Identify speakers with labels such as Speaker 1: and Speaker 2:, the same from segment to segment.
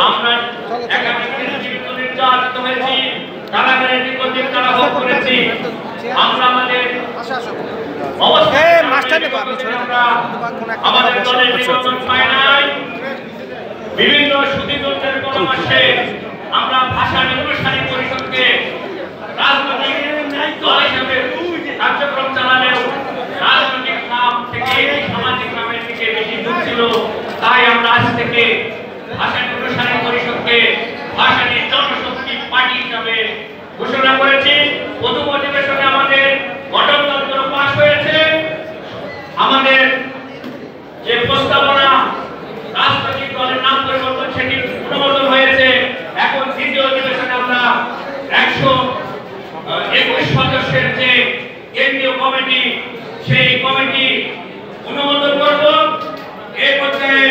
Speaker 1: আমরা একাধিক জীবিত নির্যাতিত হয়েছি, কারাগারে দীর্ঘদিন কারাভোগ করেছি। আমরা আমাদের আমাদের দলের নিবন্ধন পাই নাই। বিভিন্ন সুদীতন্ত্রের পরামর্শে আমরা ভাষা নির্বাচনী পরিষদকে রাজনৈতিক দল হিসেবে কার্যক্রম চালালেও রাজনৈতিক নাম থেকে সামাজিক নামের দিকে বেশি ঝুঁক ছিল। তাই আমরা আজ থেকে ভাষা নির্বাচনী পরিষদকে ভাষানী জনশক্তি পার্টি হিসাবে ঘোষণা করেছি। প্রথম অধিবেশনে আমাদের গঠনতন্ত্র পাস হয়েছে। আমাদের যে প্রস্তাবনা রাজনৈতিক দলের নাম পরিবর্তন সেটি অনুমোদন হয়েছে। এখন দ্বিতীয় অধিবেশনে আমরা 121 সদস্যের যে কেন্দ্রীয় কমিটি, সেই কমিটি অনুমোদন করব। এই পর্যায়ে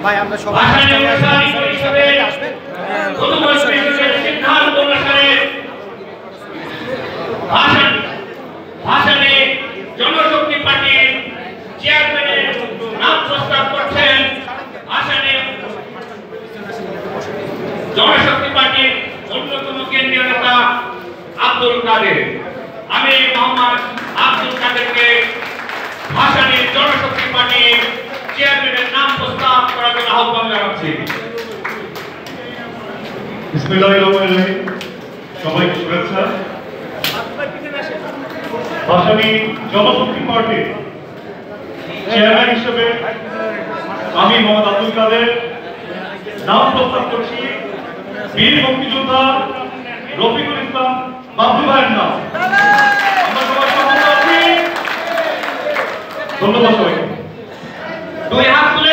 Speaker 2: ভাই আমরা সবাই
Speaker 1: সিদ্ধান্ত অনুসারে ভাষানী জনশক্তি পার্টির চেয়ারম্যানের নাম প্রস্তাব করছেন ভাষানী জনশক্তি পার্টির অন্যতম কেন্দ্রীয় নেতা আব্দুল কাদের। আমি মোহাম্মদ আব্দুল কাদেরকে ভাষানী জনশক্তি পার্টির চেয়ারম্যানের নাম প্রস্তাব করার জন্য আহ্বান জানাচ্ছি।
Speaker 3: বিসমিল্লাহির রহমানির রহিম। সবাইকে শুভেচ্ছা। ভাষানী জনশক্তি পার্টির চেয়ারম্যান হিসেবে আমি মোহাম্মদ আব্দুল কাদের নাম প্রস্তাব করছি বীর মুক্তিযোদ্ধা রফিকুল ইসলাম বাবলু ভাইয়ের নাম। আমরা সবাই সম্মত আছি। ধন্যবাদ সবাইকে।
Speaker 1: দুই হাত তুলে